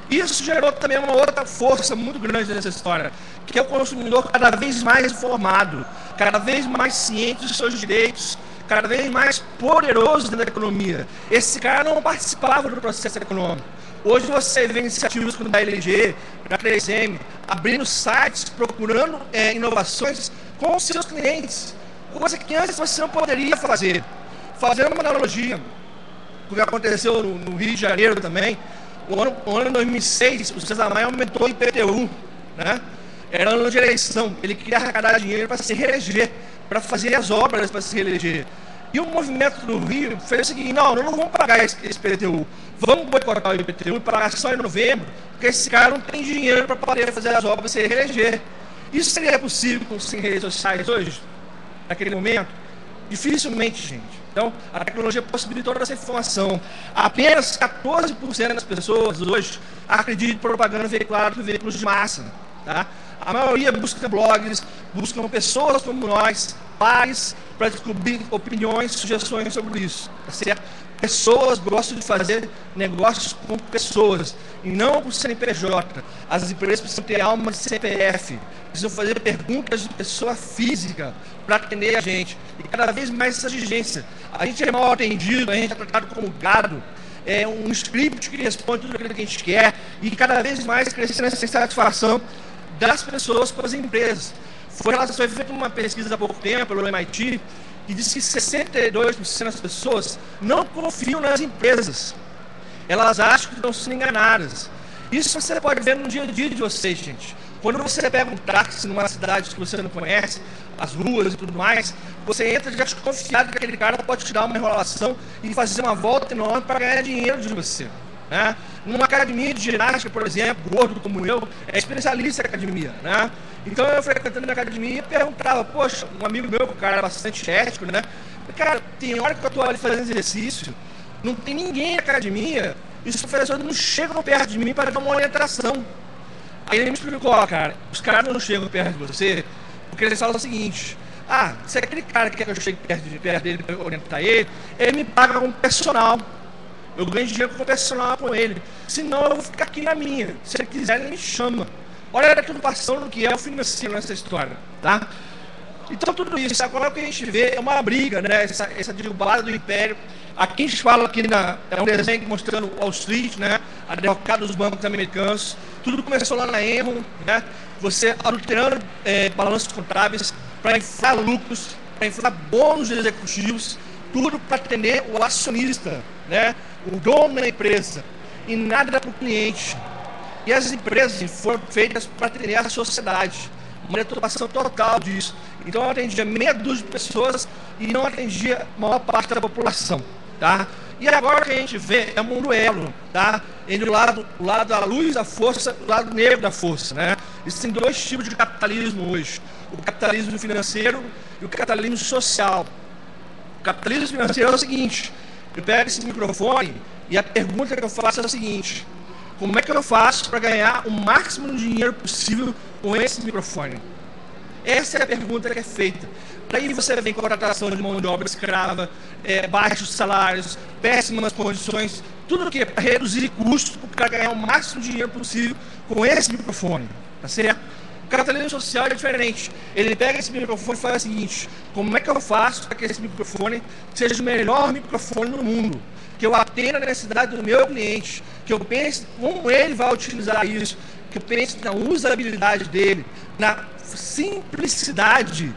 Isso gerou também uma outra força muito grande nessa história, que é o consumidor cada vez mais informado, cada vez mais ciente dos seus direitos, cada vez mais poderoso dentro da economia. Esse cara não participava do processo econômico. Hoje você vê iniciativas como da LG, da 3M, abrindo sites, procurando inovações com os seus clientes, coisa que antes você não poderia fazer. Fazendo uma analogia, o que aconteceu no Rio de Janeiro também, o ano de 2006, o César Maia aumentou o IPTU, né? Era ano de eleição, ele queria arrecadar dinheiro para se reeleger, para fazer as obras para se reeleger. E o movimento do Rio fez o seguinte: não vamos pagar esse IPTU, vamos boicotar o IPTU e pagar só em novembro, porque esse cara não tem dinheiro para poder fazer as obras e se reeleger. Isso seria possível sem redes sociais hoje, naquele momento? Dificilmente, gente. Então, a tecnologia possibilitou essa informação. Apenas 14% das pessoas hoje acreditam em propaganda veiculada por veículos de massa. Tá? A maioria busca blogs, buscam pessoas como nós, pares, para descobrir opiniões, sugestões sobre isso. Tá certo? Pessoas gostam de fazer negócios com pessoas e não com CNPJ. As empresas precisam ter alma de CPF, precisam fazer perguntas de pessoa física para atender a gente. E cada vez mais essa exigência. A gente é mal atendido, a gente é tratado como gado. É um script que responde tudo aquilo que a gente quer e cada vez mais crescendo essa insatisfação das pessoas com as empresas. Foi feita uma pesquisa há pouco tempo pelo MIT que disse que 62% das pessoas não confiam nas empresas. Elas acham que estão sendo enganadas. Isso você pode ver no dia a dia de vocês, gente. Quando você pega um táxi numa cidade que você não conhece, as ruas e tudo mais, você entra já desconfiado que aquele cara pode te dar uma enrolação e fazer uma volta enorme para ganhar dinheiro de você. Né? Numa academia de ginástica, por exemplo, gordo como eu, é especialista em academia. Né? Então eu frequentando na academia e perguntava, poxa, um amigo meu, que o cara é bastante ético, né? Cara, tem hora que eu estou ali fazendo exercício, não tem ninguém na academia, e os professores não chegam perto de mim para dar uma orientação. Aí ele me explicou, ó, cara, os caras não chegam perto de você, porque eles falam o seguinte: ah, se aquele cara que quer que eu chegue perto dele para orientar ele me paga como personal. Eu ganho dinheiro com personal com ele. Senão eu vou ficar aqui na minha. Se ele quiser, ele me chama. Olha a preocupação do que é o financeiro nessa história, tá? Então tudo isso, agora o que a gente vê é uma briga, né? Essa derrubada do império. Aqui a gente fala aqui é um desenho mostrando Wall Street, né? A derrocada dos bancos americanos. Tudo começou lá na Enron, né? Você adulterando balanços contábeis para inflar lucros, para inflar bônus de executivos, tudo para atender o acionista, né? O dono da empresa, e nada para o cliente. E as empresas foram feitas para atender a sociedade, uma deturpação total disso. Então eu atendia meia dúzia de pessoas e não atendia a maior parte da população, tá? E agora o que a gente vê é um duelo, tá? Entre o lado da luz da força e o lado negro da força, né? Existem dois tipos de capitalismo hoje: o capitalismo financeiro e o capitalismo social. O capitalismo financeiro é o seguinte: eu pego esse microfone e a pergunta que eu faço é a seguinte: como é que eu faço para ganhar o máximo de dinheiro possível com esse microfone? Essa é a pergunta que é feita. Daí você vem com a contratação de mão de obra escrava, baixos salários, péssimas condições, tudo que é para reduzir custos para ganhar o máximo de dinheiro possível com esse microfone, tá certo? O capitalismo social é diferente. Ele pega esse microfone e fala o seguinte: como é que eu faço para que esse microfone seja o melhor microfone do mundo? Que eu atenda a necessidade do meu cliente, que eu pense como ele vai utilizar isso, que eu pense na usabilidade dele, na simplicidade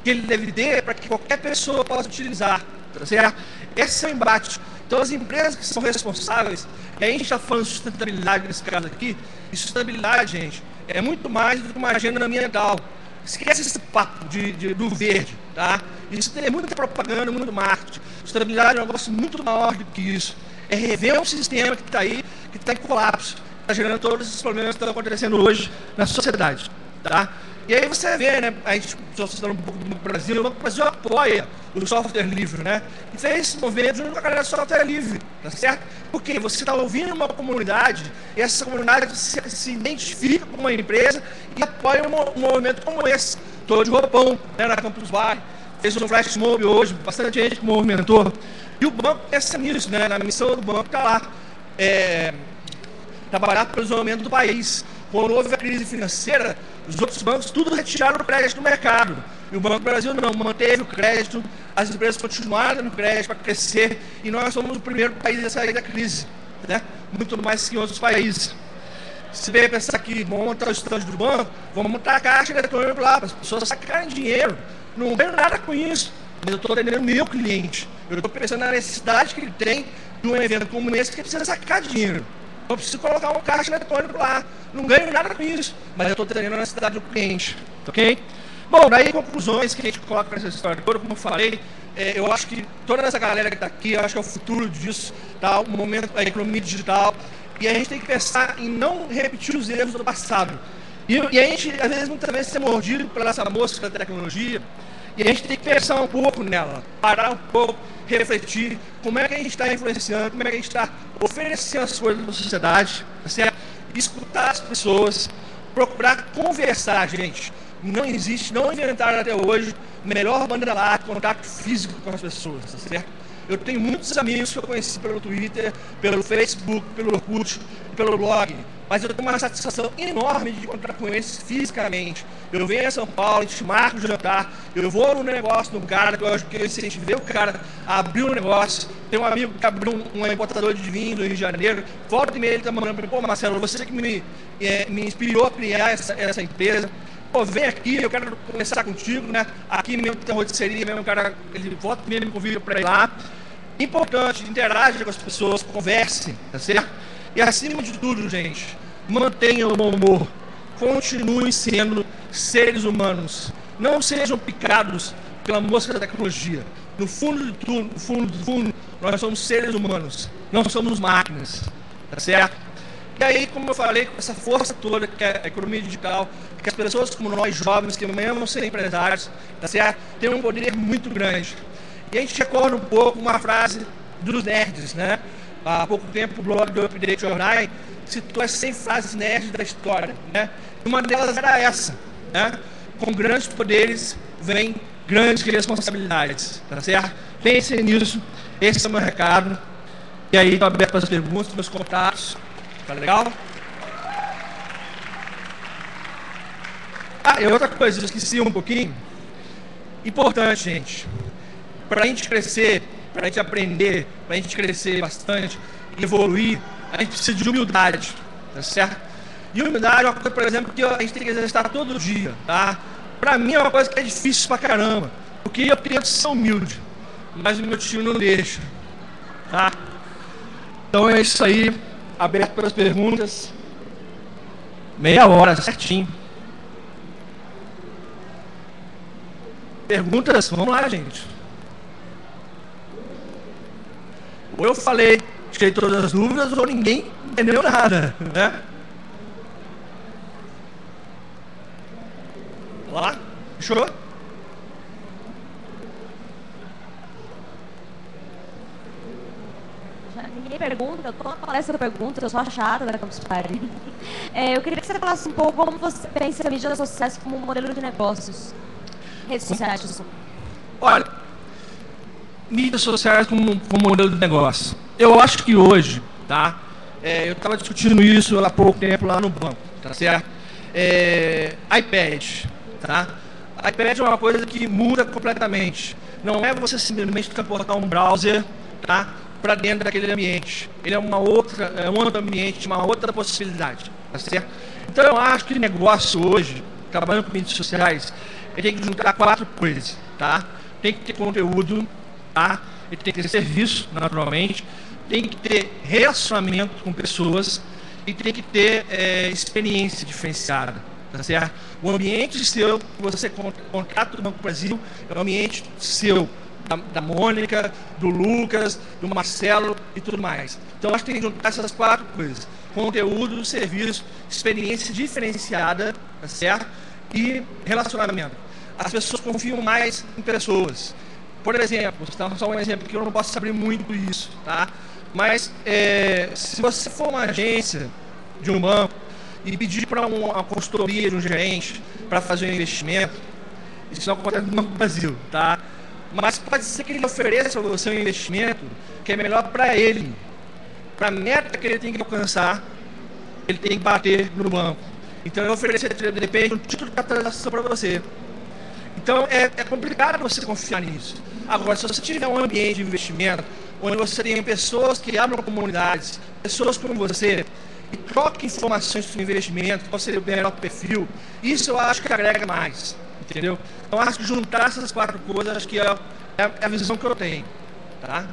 que ele deve ter para que qualquer pessoa possa utilizar, tá certo? Esse é o embate. Então as empresas que são responsáveis, e a gente está falando de sustentabilidade nesse caso aqui, e sustentabilidade, gente, é muito mais do que uma agenda ambiental. Esquece esse papo do verde, tá? Isso tem muita propaganda, muito marketing. Sustentabilidade é um negócio muito maior do que isso. É rever um sistema que está aí, que está em colapso, que está gerando todos esses problemas que estão acontecendo hoje na sociedade, tá? E aí você vê, né, a gente só citando um pouco do Banco do Brasil, o Banco do Brasil apoia o software livre, né? E fez esse movimento junto com a galera do software livre, tá certo? Porque você está ouvindo uma comunidade, e essa comunidade se identifica com uma empresa e apoia um movimento como esse. Estou de roupão, né, na Campus Bar, fez um flash mob hoje, bastante gente que movimentou. E o banco pensa nisso, né? Na missão do banco está lá. trabalhar pelo desenvolvimento do país. Quando houve a crise financeira, os outros bancos tudo retiraram o crédito do mercado. E o Banco do Brasil não, manteve o crédito, as empresas continuaram dando crédito para crescer, e nós somos o primeiro país a sair da crise, né? Muito mais que em outros países. Se vier pensar que vamos montar o estande do banco, vamos montar a caixa eletrônica lá, para as pessoas sacarem dinheiro. Não ganho nada com isso, mas eu estou atendendo o meu cliente. Eu estou pensando na necessidade que ele tem de um evento como esse, que precisa sacar dinheiro. Eu preciso colocar um caixa eletrônico lá. Não ganho nada com isso, mas eu estou atendendo a necessidade do cliente. Ok? Bom, daí conclusões que a gente coloca nessa história toda, como eu falei, eu acho que toda essa galera que está aqui, eu acho que é o futuro disso, tá? O momento da economia digital, e a gente tem que pensar em não repetir os erros do passado. E a gente, às vezes, muitas vezes, é mordido pela essa mosca da tecnologia, e a gente tem que pensar um pouco nela, parar um pouco, refletir como é que a gente está influenciando, como é que a gente está oferecendo as coisas para a sociedade, tá certo? Escutar as pessoas, procurar conversar, gente. Não existe, não inventaram até hoje melhor banda larga, contato físico com as pessoas, tá certo? Eu tenho muitos amigos que eu conheci pelo Twitter, pelo Facebook, pelo Orkut, pelo blog, mas eu tenho uma satisfação enorme de encontrar com eles fisicamente. Eu venho a São Paulo, a gente marca o jantar, eu vou no negócio do cara, que eu acho que a gente vê o cara abrir um negócio. Tem um amigo que abriu um importador de vinho no Rio de Janeiro, volta e meia ele tá mandando para mim, pô, Marcelo, você que me inspirou a criar essa empresa. Pô, vem aqui, eu quero conversar contigo, né? Aqui mesmo tem uma rotisseria, mesmo o cara, ele volta e meia me convida para ir lá. Importante, interage com as pessoas, converse, tá certo? E acima de tudo, gente, mantenham o bom humor, continuem sendo seres humanos, não sejam picados pela mosca da tecnologia. No fundo de tudo, no fundo, nós somos seres humanos, não somos máquinas, tá certo? E aí, como eu falei, com essa força toda que é a economia digital, que as pessoas como nós, jovens, que amanhã vão ser empresários, tá certo? Tem um poder muito grande. E a gente recorda um pouco uma frase dos nerds, né? Há pouco tempo o blog do Update Online citou as 100 frases nerds da história, né? E uma delas era essa, né? Com grandes poderes vem grandes responsabilidades, tá certo? Pensem nisso, esse é o meu recado. E aí, estou aberto para as perguntas, meus contatos, tá legal? Ah, e outra coisa, eu esqueci um pouquinho. Importante, gente. Para a gente crescer, para a gente aprender, para a gente crescer bastante, evoluir, a gente precisa de humildade, tá certo? E humildade é uma coisa, por exemplo, que a gente tem que exercitar todo dia, tá? Para mim é uma coisa que é difícil pra caramba, porque eu tento ser humilde, mas o meu time não deixa, tá? Então é isso aí, aberto para as perguntas. Meia hora, certinho. Perguntas? Vamos lá, gente. Ou eu falei, tirei todas as dúvidas, ou ninguém entendeu nada, né? Lá, fechou? Ninguém pergunta, toda palestra pergunta, eu sou a chata da Campus Party. Eu queria que você falasse um pouco como você pensa a mídias sociais como um modelo de negócios. Redes sociais, desculpa. Olha, mídias sociais como modelo de negócio. Eu acho que hoje, tá? Eu estava discutindo isso há pouco tempo lá no banco, tá certo? iPad, tá? iPad é uma coisa que muda completamente. Não é você simplesmente transportar um browser, tá, para dentro daquele ambiente. Ele é um outro ambiente, uma outra possibilidade, tá certo? Então eu acho que o negócio hoje, trabalhando com mídias sociais, ele tem que juntar 4 coisas, tá? Tem que ter conteúdo, tá? Ele tem que ter serviço, naturalmente, tem que ter relacionamento com pessoas e tem que ter experiência diferenciada, tá certo? O ambiente seu que você contrata do Banco do Brasil é o ambiente seu, da Mônica, do Lucas, do Marcelo e tudo mais. Então acho que tem que juntar essas 4 coisas: conteúdo, serviço, experiência diferenciada, tá certo? E relacionamento. As pessoas confiam mais em pessoas. Por exemplo, só um exemplo que eu não posso abrir muito isso, tá? Mas se você for uma agência de um banco e pedir para uma consultoria de um gerente para fazer um investimento, isso não acontece no Banco do Brasil, tá? Mas pode ser que ele ofereça a você um investimento que é melhor para ele, para a meta que ele tem que alcançar, ele tem que bater no banco. Então, eu oferecer, de repente, um título de capitalização para você. Então, é complicado você confiar nisso. Agora, se você tiver um ambiente de investimento, onde você tem pessoas que abram comunidades, pessoas como você, e troquem informações sobre investimento, qual seria o melhor perfil, isso eu acho que agrega mais, entendeu? Então, eu acho que juntar essas 4 coisas, acho que é a visão que eu tenho, tá?